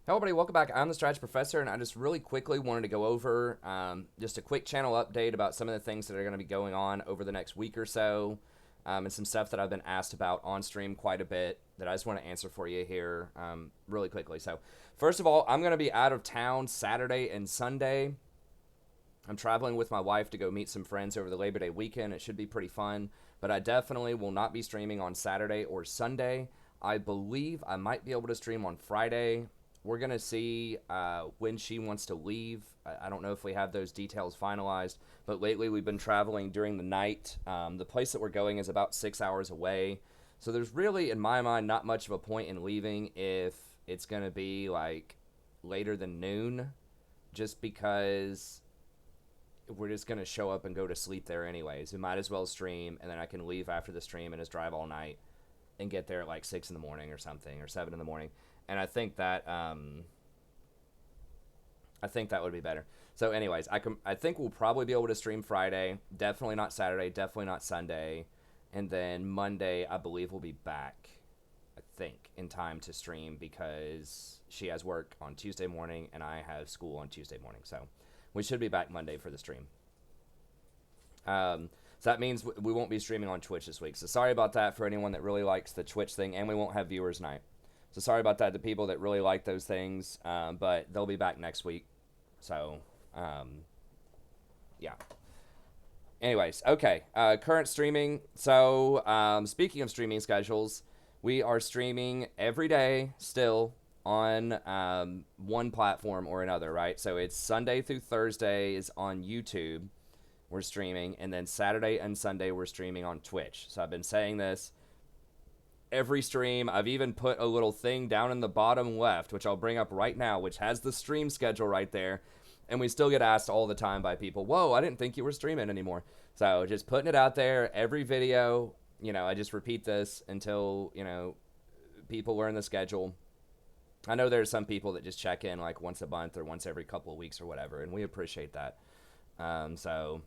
Hello, everybody. Welcome back. I'm the Strategy Professor, and I just really quickly wanted to go over just a quick channel update about some of the things that are going to be going on over the next week or so, and some stuff that I've been asked about on stream quite a bit that I just want to answer for you here really quickly. So, first of all, I'm going to be out of town Saturday and Sunday. I'm traveling with my wife to go meet some friends over the Labor Day weekend. It should be pretty fun, but I definitely will not be streaming on Saturday or Sunday. I believe I might be able to stream on Friday. We're going to see when she wants to leave. I don't know if we have those details finalized, but lately we've been traveling during the night. The place that we're going is about 6 hours away. So there's really, in my mind, not much of a point in leaving if it's going to be like later than noon, just because we're just going to show up and go to sleep there anyways. We might as well stream, and then I can leave after the stream and just drive all night and get there at like 6 in the morning or something, or 7 in the morning. And I think that would be better. So, anyways, I think we'll probably be able to stream Friday. Definitely not Saturday. Definitely not Sunday. And then Monday, I believe we'll be back. I think in time to stream because she has work on Tuesday morning and I have school on Tuesday morning. So we should be back Monday for the stream. So that means we won't be streaming on Twitch this week. So sorry about that for anyone that really likes the Twitch thing, and we won't have viewers night. So sorry about that to people that really like those things, but they'll be back next week. So, yeah. Anyways, okay. Current streaming. So, speaking of streaming schedules, we are streaming every day still on one platform or another, right? So it's Sunday through Thursday is on YouTube. We're streaming, and then Saturday and Sunday we're streaming on Twitch. So I've been saying this every stream. I've even put a little thing down in the bottom left, which I'll bring up right now, which has the stream schedule right there. And we still get asked all the time by people, whoa, I didn't think you were streaming anymore. So just putting it out there, every video, I just repeat this until, people learn the schedule. I know there's some people that just check in like once a month or once every couple of weeks or whatever, and we appreciate that. So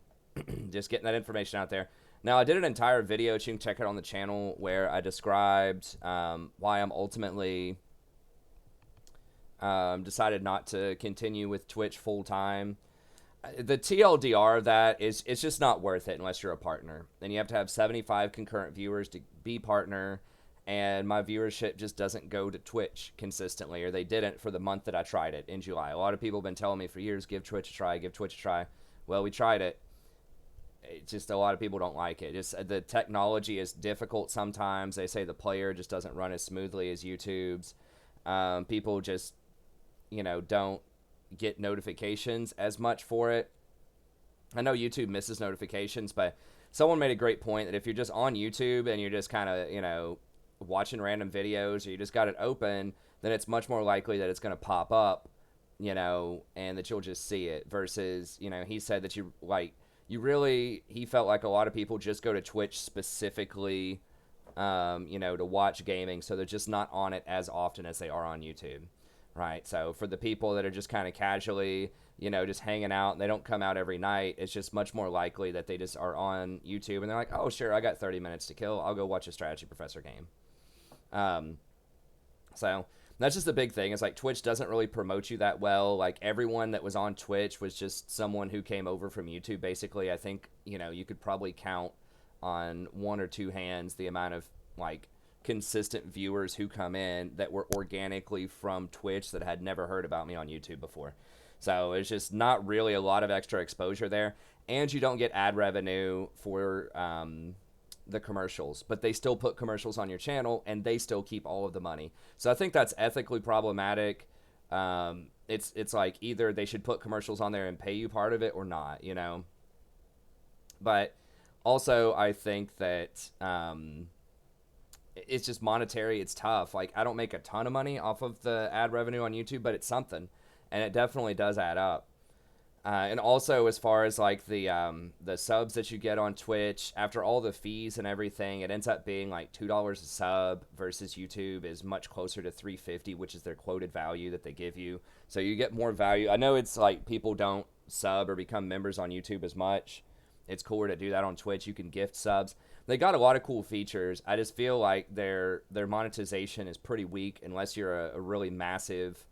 just getting that information out there. Now, I did an entire video, you can check it on the channel, where I described why I'm ultimately decided not to continue with Twitch full-time. The TLDR of that is it's just not worth it unless you're a partner. Then you have to have 75 concurrent viewers to be partner, and my viewership just doesn't go to Twitch consistently, or they didn't for the month that I tried it in July. A lot of people have been telling me for years, give Twitch a try, give Twitch a try. Well, we tried it. It's just a lot of people don't like it. Just the technology is difficult sometimes. They say the player just doesn't run as smoothly as YouTube's. People just, don't get notifications as much for it. I know YouTube misses notifications, but someone made a great point that if you're just on YouTube and you're just kind of, watching random videos, or you just got it open, then it's much more likely that it's going to pop up, and that you'll just see it versus, he said that he felt like a lot of people just go to Twitch specifically, to watch gaming, so they're just not on it as often as they are on YouTube, right? So for the people that are just kind of casually, just hanging out, and they don't come out every night, it's just much more likely that they just are on YouTube, and they're like, oh, sure, I got 30 minutes to kill. I'll go watch a Strategy Professor game. So that's just the big thing. It's like Twitch doesn't really promote you that well. Like everyone that was on Twitch was just someone who came over from YouTube. Basically, I think, you could probably count on one or two hands the amount of like consistent viewers who come in that were organically from Twitch that had never heard about me on YouTube before. So it's just not really a lot of extra exposure there. And you don't get ad revenue for the commercials, but they still put commercials on your channel and they still keep all of the money. So I think that's ethically problematic. It's like either they should put commercials on there and pay you part of it or not, But also I think that it's just monetary. It's tough. Like I don't make a ton of money off of the ad revenue on YouTube, but it's something, and it definitely does add up. And also, as far as like the subs that you get on Twitch, after all the fees and everything, it ends up being like $2 a sub versus YouTube is much closer to $3.50, which is their quoted value that they give you. So you get more value. I know it's like people don't sub or become members on YouTube as much. It's cooler to do that on Twitch. You can gift subs. They got a lot of cool features. I just feel like their monetization is pretty weak unless you're a really massive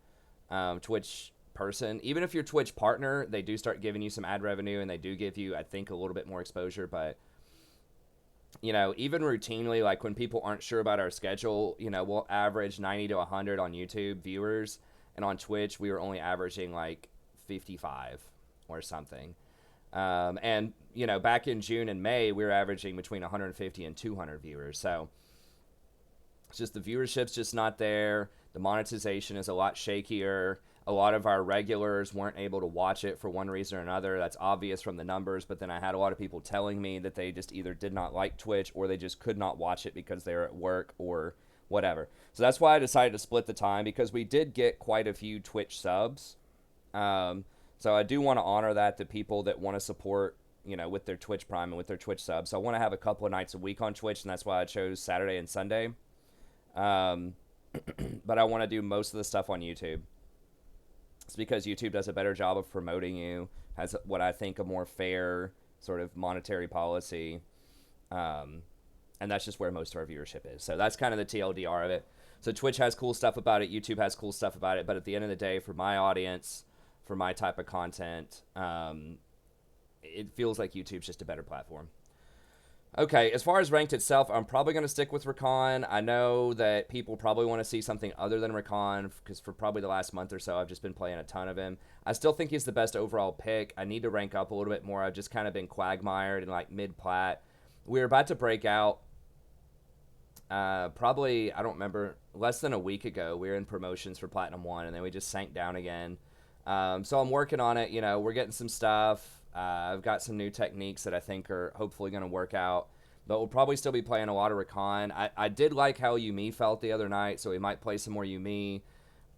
Twitch person. Even if you're Twitch partner, they do start giving you some ad revenue, and they do give you, I think, a little bit more exposure. But even routinely, like when people aren't sure about our schedule, we'll average 90 to 100 on YouTube viewers, and on Twitch we were only averaging like 55 or something. And back in June and May, we were averaging between 150 and 200 viewers. So it's just the viewership's just not there. The monetization is a lot shakier. A lot of our regulars weren't able to watch it for one reason or another. That's obvious from the numbers, but then I had a lot of people telling me that they just either did not like Twitch or they just could not watch it because they were at work or whatever. So that's why I decided to split the time, because we did get quite a few Twitch subs. So I do want to honor that, the people that want to support, with their Twitch Prime and with their Twitch subs. So I want to have a couple of nights a week on Twitch, and that's why I chose Saturday and Sunday. But I want to do most of the stuff on YouTube. It's because YouTube does a better job of promoting you, has what I think a more fair sort of monetary policy. And that's just where most of our viewership is. So that's kind of the TLDR of it. So Twitch has cool stuff about it. YouTube has cool stuff about it. But at the end of the day, for my audience, for my type of content, it feels like YouTube's just a better platform. Okay, as far as ranked itself, I'm probably going to stick with Recon. I know that people probably want to see something other than Recon, because for probably the last month or so, I've just been playing a ton of him. I still think he's the best overall pick. I need to rank up a little bit more. I've just kind of been quagmired and like mid-plat. We were about to break out probably, I don't remember, less than a week ago. We were in promotions for Platinum 1, and then we just sank down again. So I'm working on it. We're getting some stuff. I've got some new techniques that I think are hopefully going to work out. But we'll probably still be playing a lot of Recon. I did like how Yumi felt the other night, so we might play some more Yumi.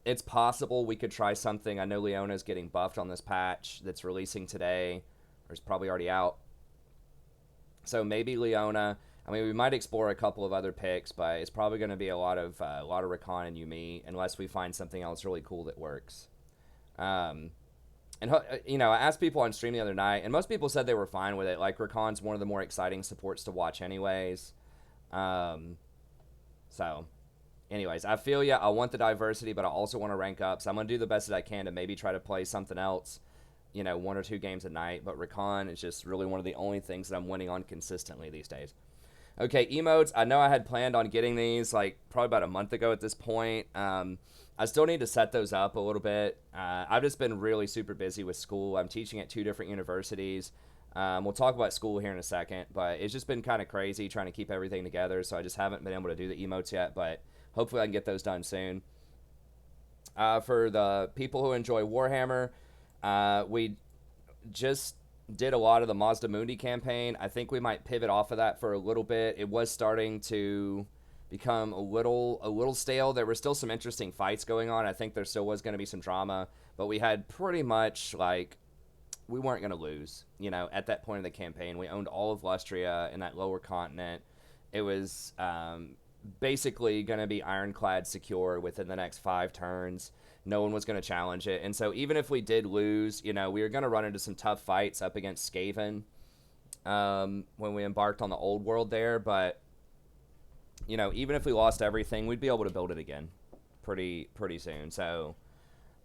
It's possible we could try something. I know Leona's getting buffed on this patch that's releasing today, or is probably already out. So maybe Leona. I mean, we might explore a couple of other picks, but it's probably going to be a lot of Recon and Yumi, unless we find something else really cool that works. And, I asked people on stream the other night, and most people said they were fine with it. Like, Recon's one of the more exciting supports to watch anyways. So, anyways, I feel I want the diversity, but I also want to rank up. So I'm going to do the best that I can to maybe try to play something else, 1 or 2 games a night. But Recon is just really one of the only things that I'm winning on consistently these days. Okay, emotes. I know I had planned on getting these, probably about a month ago at this point. I still need to set those up a little bit. I've just been really super busy with school. I'm teaching at 2 different universities. We'll talk about school here in a second, but it's just been kind of crazy trying to keep everything together, so I just haven't been able to do the emotes yet, but hopefully I can get those done soon. For the people who enjoy Warhammer, we just did a lot of the Mazda Mundi campaign. I think we might pivot off of that for a little bit. It was starting to become a little stale. There were still some interesting fights going on. I think there still was going to be some drama, but we had pretty much we weren't going to lose, at that point in the campaign. We owned all of Lustria in that lower continent. It was basically going to be ironclad secure within the next 5 turns. No one was going to challenge it. And so even if we did lose, we were going to run into some tough fights up against Skaven when we embarked on the old world there, but even if we lost everything, we'd be able to build it again pretty soon. So,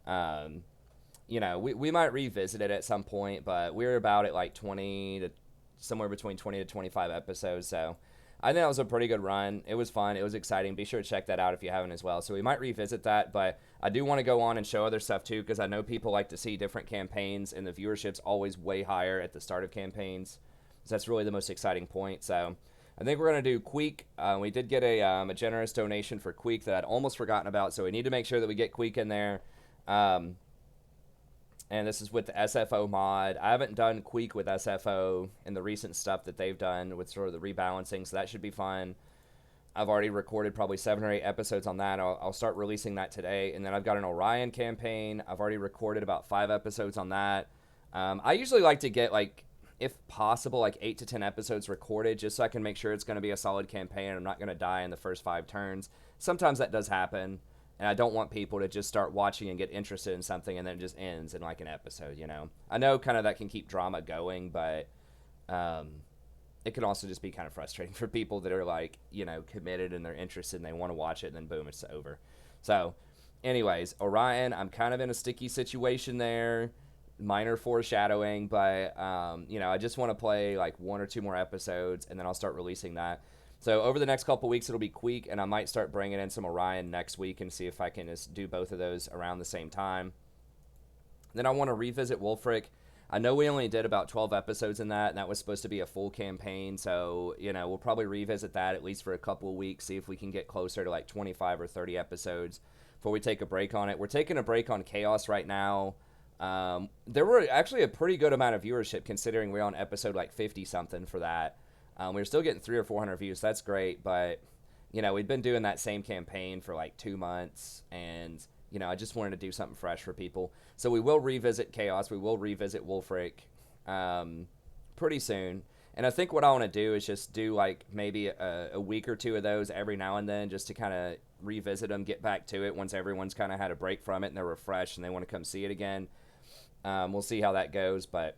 we might revisit it at some point, but we're about at 20 to somewhere between 20 to 25 episodes. So I think that was a pretty good run. It was fun. It was exciting. Be sure to check that out if you haven't as well. So we might revisit that, but I do want to go on and show other stuff too, because I know people like to see different campaigns, and the viewership's always way higher at the start of campaigns. So that's really the most exciting point. So I think we're going to do Queek. We did get a generous donation for Queek that I'd almost forgotten about, so we need to make sure that we get Queek in there. And this is with the SFO mod. I haven't done Queek with SFO in the recent stuff that they've done with sort of the rebalancing, so that should be fun. I've already recorded probably 7 or 8 episodes on that. I'll start releasing that today. And then I've got an Orion campaign. I've already recorded about 5 episodes on that. I usually like to get, if possible, 8 to 10 episodes recorded, just so I can make sure it's going to be a solid campaign and I'm not going to die in the first 5 turns. Sometimes that does happen, and I don't want people to just start watching and get interested in something and then it just ends in an episode, I know kind of that can keep drama going, but it can also just be kind of frustrating for people that are committed and they're interested and they want to watch it, and then boom, it's over. So anyways, Orion, I'm kind of in a sticky situation there. Minor foreshadowing, but I just want to play like one or two more episodes, and then I'll start releasing that. So over the next couple weeks, it'll be Queek, and I might start bringing in some Orion next week and see if I can just do both of those around the same time. Then I want to revisit Wolfric. I know we only did about 12 episodes in that, and that was supposed to be a full campaign. So, we'll probably revisit that at least for a couple of weeks, see if we can get closer to like 25 or 30 episodes before we take a break on it. We're taking a break on Chaos right now. There were actually a pretty good amount of viewership considering we're on episode like 50 something for that. We're still getting 300 or 400 views. So that's great. But, we've been doing that same campaign for like 2 months, and I just wanted to do something fresh for people. So we will revisit Chaos. We will revisit Wolfric pretty soon. And I think what I want to do is just do like maybe a week or two of those every now and then just to kind of revisit them, get back to it once everyone's kind of had a break from it and they're refreshed and they want to come see it again. We'll see how that goes, but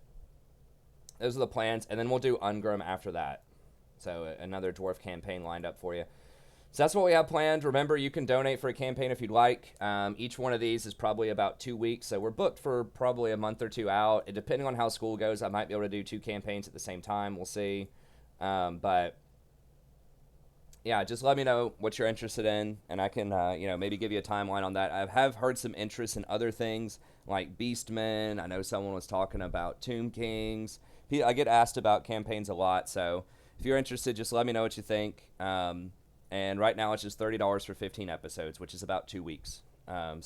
those are the plans. And then we'll do Ungrim after that. So another dwarf campaign lined up for you. So that's what we have planned. Remember, you can donate for a campaign if you'd like. Each one of these is probably about 2 weeks, so we're booked for probably a month or two out. And depending on how school goes, I might be able to do 2 campaigns at the same time. We'll see. But, yeah, just let me know what you're interested in, and I can, maybe give you a timeline on that. I have heard some interest in other things, like Beastmen. I know someone was talking about Tomb Kings. I get asked about campaigns a lot, so if you're interested, just let me know what you think. And right now it's just $30 for 15 episodes, which is about 2 weeks. And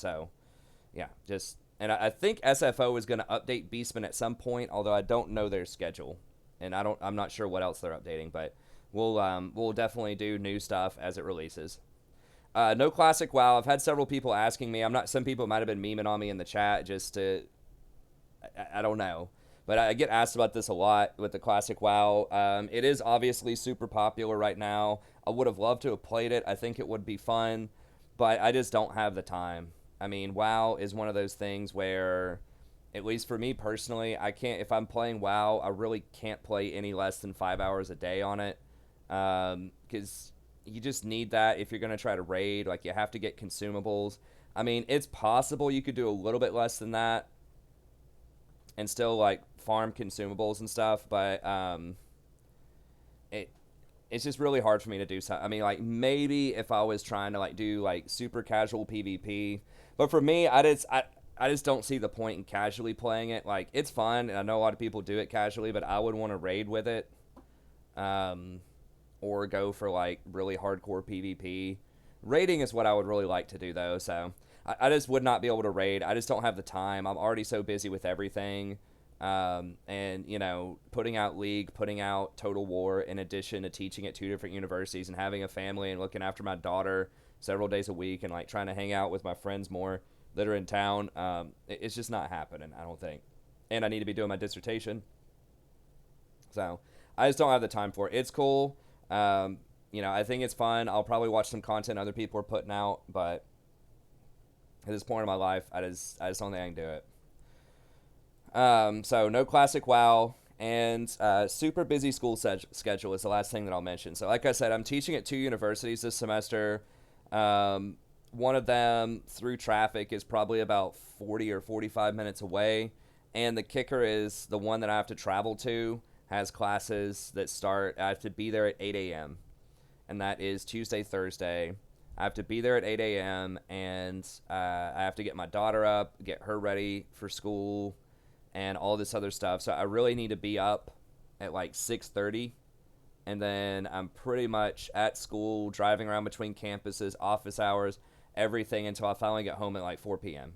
I think SFO is going to update Beastman at some point, although I don't know their schedule, and I'm not sure what else they're updating, but we'll definitely do new stuff as it releases. No classic WoW. I've had several people asking me. Some people might have been memeing on me in the chat just to, I don't know. But I get asked about this a lot with the classic WoW. It is obviously super popular right now. I would have loved to have played it. I think it would be fun, but I just don't have the time. I mean, WoW is one of those things where, at least for me personally, I can't. If I'm playing WoW, I really can't play any less than 5 hours a day on it, because you just need that if you're gonna try to raid. Like, you have to get consumables. I mean, it's possible you could do a little bit less than that and still like farm consumables and stuff, but it's just really hard for me to do something. I mean, like, maybe if I was trying to like do like super casual PvP, but for me, I just don't see the point in casually playing it. Like, it's fun, and I know a lot of people do it casually, but I would want to raid with it, or go for like really hardcore PvP. Raiding is what I would really like to do though, so I just would not be able to raid. I just don't have the time. I'm already so busy with everything. And, putting out League, putting out Total War, in addition to teaching at 2 different universities and having a family and looking after my daughter several days a week and, like, trying to hang out with my friends more that are in town. It's just not happening, I don't think. And I need to be doing my dissertation. So I just don't have the time for it. It's cool. I think it's fun. I'll probably watch some content other people are putting out, but at this point in my life, I just don't think I can do it. So no classic WoW, and super busy school schedule is the last thing that I'll mention. So like I said, I'm teaching at 2 universities this semester. One of them, through traffic, is probably about 40 or 45 minutes away, and the kicker is the one that I have to travel to has classes that start, I have to be there at 8 a.m., and that is Tuesday, Thursday. I have to be there at 8 a.m., and I have to get my daughter up, get her ready for school, and all this other stuff. So I really need to be up at like 6:30, and then I'm pretty much at school, driving around between campuses, office hours, everything until I finally get home at like 4 p.m.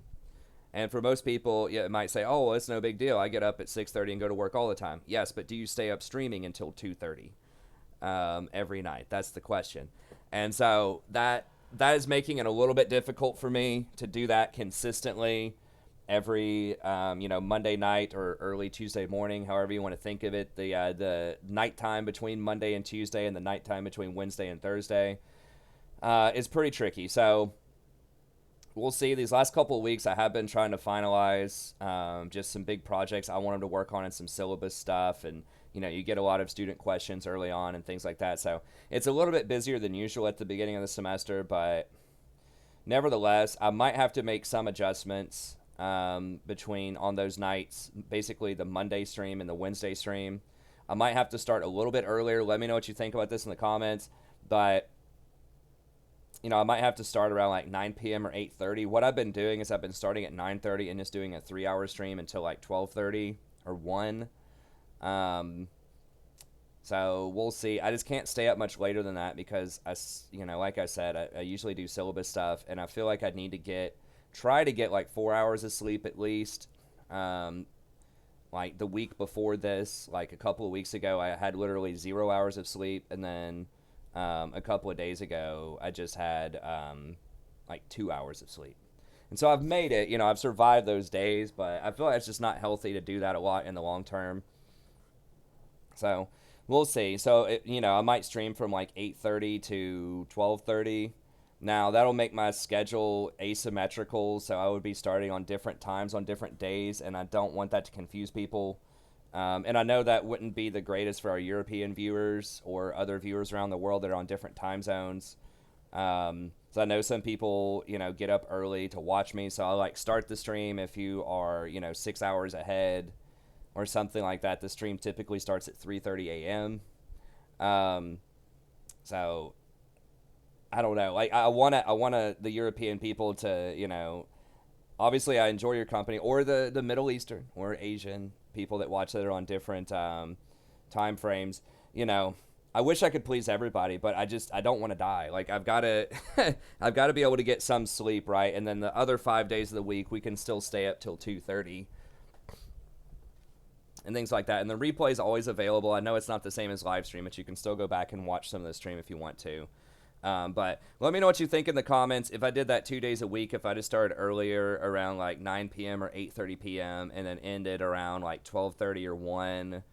And for most people, it might say, oh, well, it's no big deal. I get up at 6:30 and go to work all the time. Yes, but do you stay up streaming until 2:30 every night? That's the question. And so that is making it a little bit difficult for me to do that consistently every Monday night or early Tuesday morning, however you want to think of it. The nighttime between Monday and Tuesday and the nighttime between Wednesday and Thursday is pretty tricky. So we'll see. These last couple of weeks, I have been trying to finalize just some big projects I wanted to work on and some syllabus stuff, and you get a lot of student questions early on and things like that. So it's a little bit busier than usual at the beginning of the semester, but Nevertheless, I might have to make some adjustments between on those nights, basically the Monday stream and the Wednesday stream. I might have to start a little bit earlier. Let me know what you think about this in the comments. But I might have to start around like 9 p.m. or 8:30. What I've been doing is I've been starting at 9:30 and just doing a 3-hour stream until like 12:30 or 1. So we'll see. I just can't stay up much later than that because like I said, I usually do syllabus stuff, and I feel like I need to try to get like 4 hours of sleep at least. Like the week before this, like a couple of weeks ago, I had literally 0 hours of sleep, and then a couple of days ago, I just had like 2 hours of sleep. And so I've made it. I've survived those days, but I feel like it's just not healthy to do that a lot in the long term. So we'll see. So I might stream from like 8:30 to 12:30. Now that'll make my schedule asymmetrical, so I would be starting on different times on different days, and I don't want that to confuse people. And I know that wouldn't be the greatest for our European viewers or other viewers around the world that are on different time zones. So I know some people, get up early to watch me, so I start the stream if you are, 6 hours ahead or something like that. The stream typically starts at 3:30 a.m. So I don't know. I want the European people to, obviously I enjoy your company, or the Middle Eastern or Asian people that watch that are on different time frames. I wish I could please everybody, but I don't want to die. I've got to I've got to be able to get some sleep, right? And then the other 5 days of the week we can still stay up till 2:30 and things like that. And the replay is always available. I know it's not the same as live stream, but you can still go back and watch some of the stream if you want to. But let me know what you think in the comments. If I did that 2 days a week, if I just started earlier around like 9 p.m. or 8:30 p.m. and then ended around like 12:30 or 1,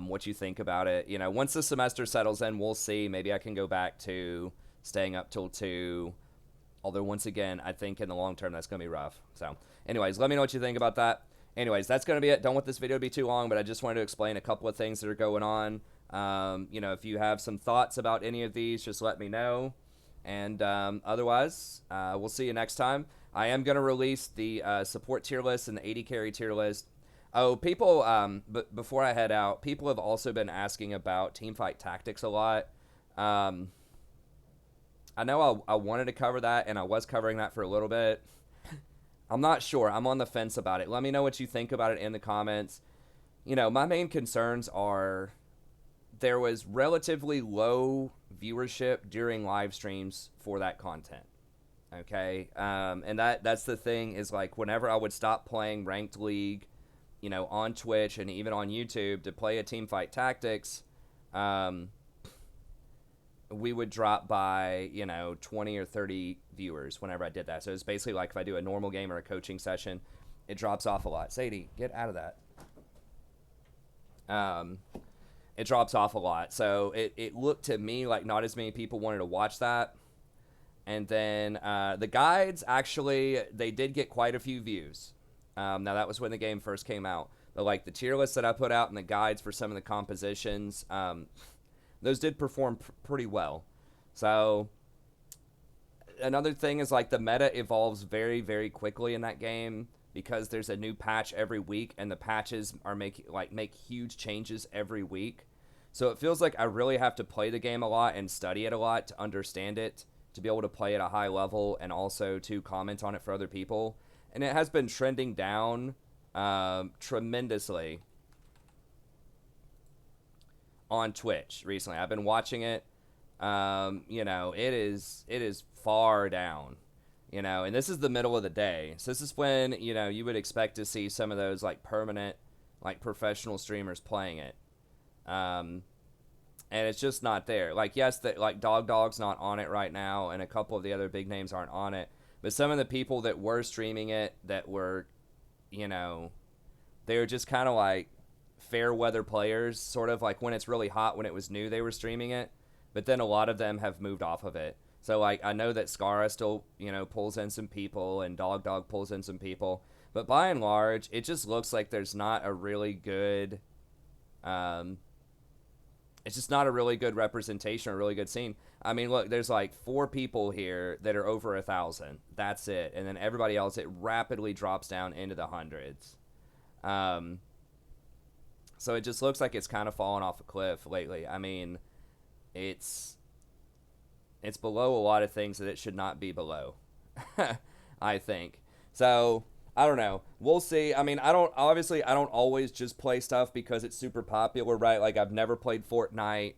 what you think about it. Once the semester settles in, we'll see. Maybe I can go back to staying up till 2. Although, once again, I think in the long term, that's going to be rough. So, anyways, let me know what you think about that. Anyways, that's going to be it. Don't want this video to be too long, but I just wanted to explain a couple of things that are going on. If you have some thoughts about any of these, just let me know. And otherwise, we'll see you next time. I am going to release the support tier list and the 80 carry tier list. Oh, people, but before I head out, people have also been asking about Teamfight Tactics a lot. I know I wanted to cover that, and I was covering that for a little bit. I'm not sure. I'm on the fence about it. Let me know what you think about it in the comments. My main concerns are there was relatively low viewership during live streams for that content. Okay? And that's the thing is, whenever I would stop playing Ranked League, on Twitch and even on YouTube to play a Teamfight Tactics, we would drop by, 20 or 30 viewers whenever I did that. So it's basically like if I do a normal game or a coaching session, it drops off a lot. Sadie, get out of that. It drops off a lot. So it looked to me like not as many people wanted to watch that. And then the guides, actually, they did get quite a few views. Now, that was when the game first came out. But, the tier list that I put out and the guides for some of the compositions, those did perform pretty well. So, another thing is, the meta evolves very, very quickly in that game because there's a new patch every week, and the patches are make huge changes every week. So, it feels like I really have to play the game a lot and study it a lot to understand it, to be able to play at a high level, and also to comment on it for other people. And it has been trending down tremendously on Twitch recently. I've been watching it. It is far down. And this is the middle of the day. So this is when, you would expect to see some of those permanent, professional streamers playing it. And it's just not there. Yes, that Dog's not on it right now, and a couple of the other big names aren't on it. But some of the people that were streaming it that were, they were just kind of fair weather players, sort of when it's really hot when it was new, they were streaming it. But then a lot of them have moved off of it. So I know that Skara still, pulls in some people, and Dog pulls in some people. But by and large, it just looks like there's not a really good it's just not a really good representation or a really good scene. I mean, look, there's like 4 people here that are over 1,000. That's it. And then everybody else, it rapidly drops down into the hundreds. Um, so it just looks like it's kind of fallen off a cliff lately. I mean, it's it's below a lot of things that it should not be below. I think. So, I don't know. We'll see. I mean, I don't always just play stuff because it's super popular, right? Like I've never played Fortnite.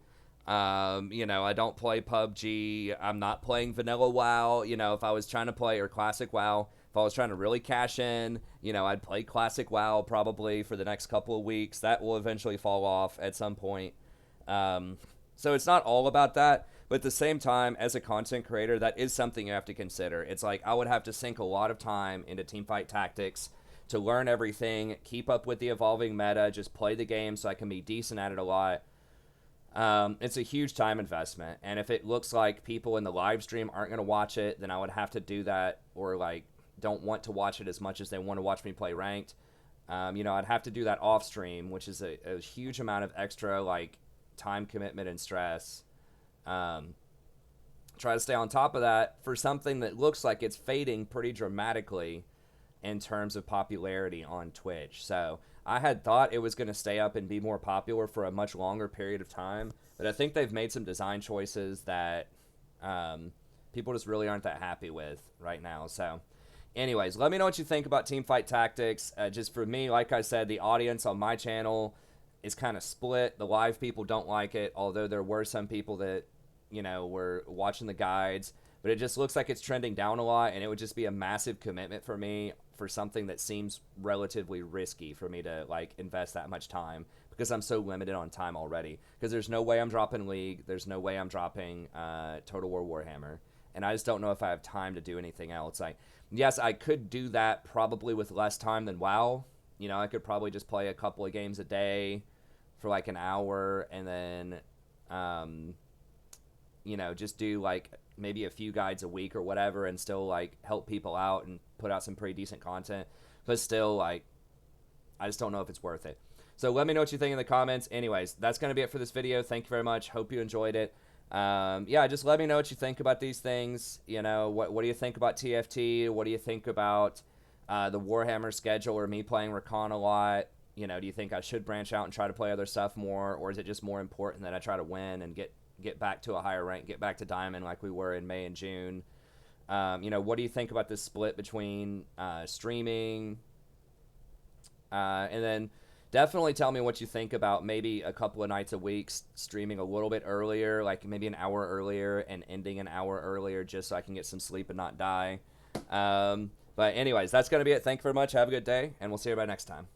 I don't play PUBG. I'm not playing vanilla WoW. If I was trying to play or classic WoW, if I was trying to really cash in, I'd play classic WoW probably for the next couple of weeks. That will eventually fall off at some point. So it's not all about that. But at the same time, as a content creator, that is something you have to consider. It's like I would have to sink a lot of time into Teamfight Tactics to learn everything, keep up with the evolving meta, just play the game so I can be decent at it a lot. It's a huge time investment. And if it looks like people in the live stream aren't going to watch it, then I would have to do that, or like don't want to watch it as much as they want to watch me play ranked. I'd have to do that off stream, which is a huge amount of extra like time commitment and stress. Try to stay on top of that for something that looks like it's fading pretty dramatically in terms of popularity on Twitch. So I had thought it was going to stay up and be more popular for a much longer period of time, but I think they've made some design choices that people just really aren't that happy with right now. So anyways, let me know what you think about Teamfight Tactics. Just for me, like I said, the audience on my channel is kind of split. The live people don't like it, although there were some people that were watching the guides, but it just looks like it's trending down a lot, and it would just be a massive commitment for me for something that seems relatively risky for me to like invest that much time, because I'm so limited on time already, because there's no way I'm dropping League, there's no way I'm dropping Total War Warhammer, and I just don't know if I have time to do anything else. Like, yes, I could do that probably with less time than WoW. I could probably just play a couple of games a day for like an hour, and then just do like maybe a few guides a week or whatever, and still like help people out and put out some pretty decent content. But still, like, I just don't know if it's worth it. So let me know what you think in the comments. Anyways, that's going to be it for this video. Thank you very much. Hope you enjoyed it. Just let me know what you think about these things. What do you think about TFT? What do you think about the Warhammer schedule, or me playing Recon a lot? Do you think I should branch out and try to play other stuff more, or is it just more important that I try to win and get back to a higher rank, get back to Diamond like we were in May and June? What do you think about this split between streaming? And then definitely tell me what you think about maybe a couple of nights a week streaming a little bit earlier, like maybe an hour earlier and ending an hour earlier, just so I can get some sleep and not die. But anyways, that's going to be it. Thank you very much. Have a good day, and we'll see everybody next time.